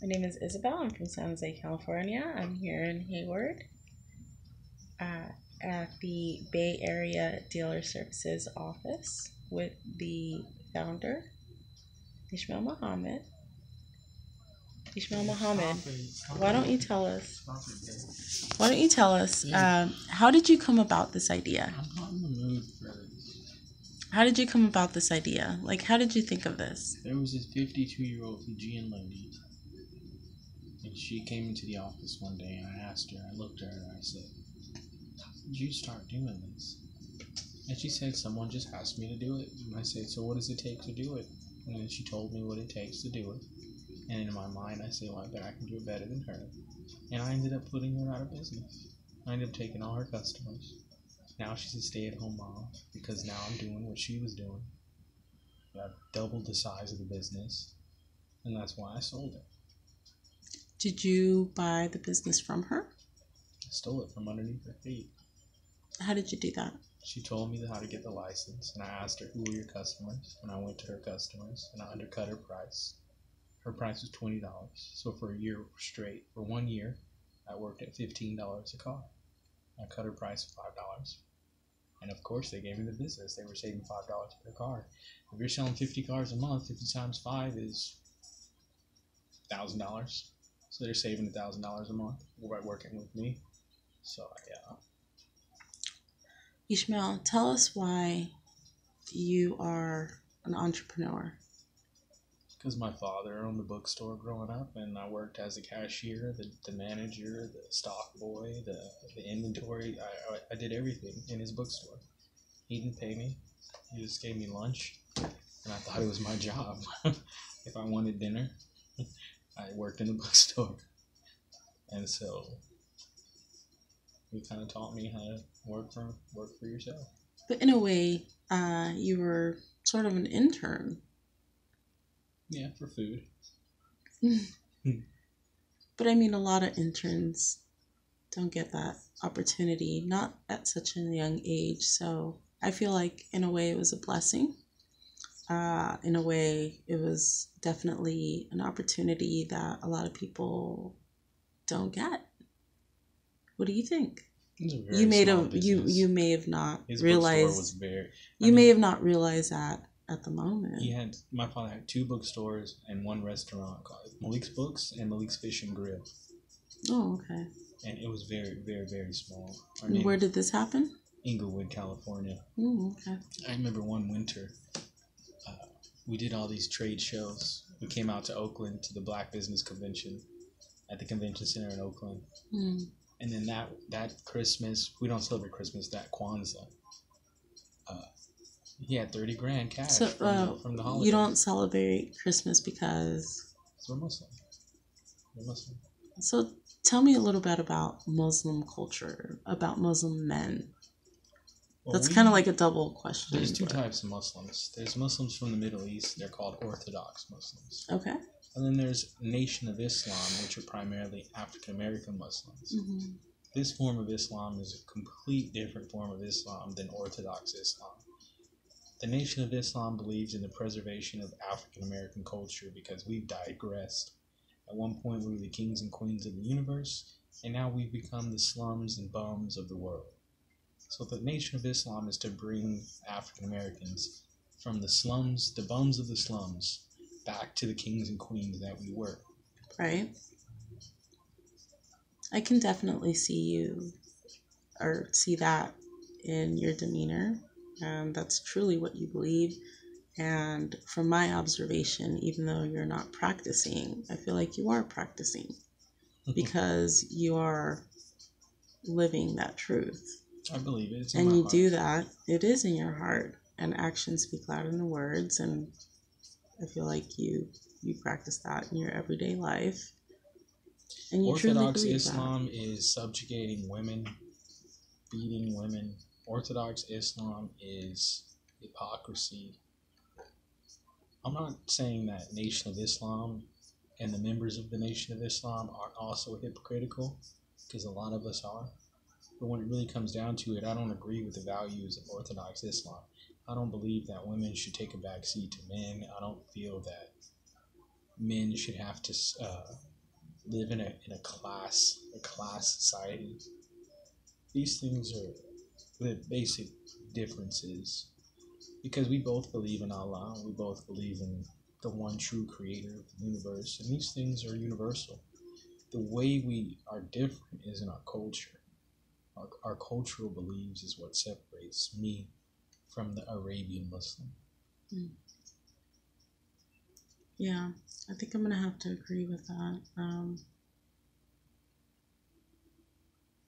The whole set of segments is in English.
My name is Isabel. I'm from San Jose, California. I'm here in Hayward uh, at the Bay Area Dealer Services office with the founder, Ishmael Muhammad. Ishmael Muhammad, why don't you tell us? Why don't you tell us? How did you come about this idea? I'm not in the mood for this. How did you come about this idea? Like, how did you think of this? There was this 52-year-old Fijian lady, and she came into the office one day, and I asked her, I looked at her, and I said, how did you start doing this? And she said, someone just asked me to do it. And I said, so what does it take to do it? And then she told me what it takes to do it. And in my mind, I said, well, I bet I can do it better than her. And I ended up putting her out of business. I ended up taking all her customers. Now she's a stay-at-home mom because now I'm doing what she was doing. I've doubled the size of the business, and that's why I sold it. Did you buy the business from her? I stole it from underneath her feet. How did you do that? She told me how to get the license, and I asked her, who were your customers? And I went to her customers, and I undercut her price. Her price was $20. So for a year straight, for 1 year, I worked at $15 a car. I cut her price to $5. And of course, they gave me the business. They were saving $5 per car. If you're selling 50 cars a month, 50 times 5 is $1,000. So they're saving $1,000 a month by working with me. So, yeah. Ishmael, tell us why you are an entrepreneur. Because my father owned the bookstore growing up, and I worked as a cashier, the manager, the stock boy, the inventory. I did everything in his bookstore. He didn't pay me. He just gave me lunch, and I thought it was my job. If I wanted dinner, I worked in the bookstore. And so he kind of taught me how to work for yourself. But in a way, you were sort of an intern. Yeah, for food. But I mean, a lot of interns don't get that opportunity, not at such a young age. So I feel like in a way it was a blessing. In a way, it was definitely an opportunity that a lot of people don't get. What do you think? You may have not His realized. Bookstore was very. You may have not realized that at the moment. My father had 2 bookstores and 1 restaurant called Malik's Books and Malik's Fish and Grill. Oh, okay. And it was very, very, very small. And where did this happen? Inglewood, California. Oh, okay. I remember one winter, we did all these trade shows. We came out to Oakland to the Black Business Convention at the convention center in Oakland. And then that Christmas, we don't celebrate Christmas, that Kwanzaa. He had $30,000 cash from the holiday. You don't celebrate Christmas because... We're Muslim. So tell me a little bit about Muslim culture, about Muslim men. Well, that's kind of like a double question. There's 2 types of Muslims. There's Muslims from the Middle East. They're called Orthodox Muslims. Okay. And then there's Nation of Islam, which are primarily African American Muslims. Mm-hmm. This form of Islam is a complete different form of Islam than Orthodox Islam. The Nation of Islam believes in the preservation of African American culture because we've digressed. At one point, we were the kings and queens of the universe, and now we've become the slums and bums of the world. So the Nation of Islam is to bring African Americans from the slums, the bums of the slums, back to the kings and queens that we were. Right. I can definitely see that in your demeanor. And that's truly what you believe. And from my observation, even though you're not practicing, I feel like you are practicing because you are living that truth. I believe it. And you do that. It is in your heart. And actions speak louder than words. And I feel like you practice that in your everyday life. And you Orthodox truly Islam is subjugating women, beating women. Orthodox Islam is hypocrisy. I'm not saying that Nation of Islam and the members of the Nation of Islam aren't also hypocritical, because a lot of us are. But when it really comes down to it, I don't agree with the values of Orthodox Islam. I don't believe that women should take a back seat to men. I don't feel that men should have to live in a class society. These things are the basic differences because we both believe in Allah. We both believe in the one true creator of the universe, and these things are universal. The way we are different is in our culture. Our cultural beliefs is what separates me from the Arabian Muslim. Mm. Yeah, I think I'm gonna have to agree with that.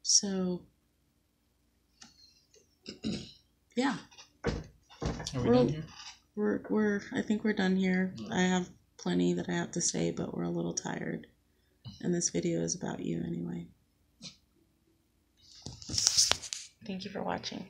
So, yeah, Are we done here? We're I think we're done here. I have plenty that I have to say, but we're a little tired, and this video is about you anyway. Thank you for watching.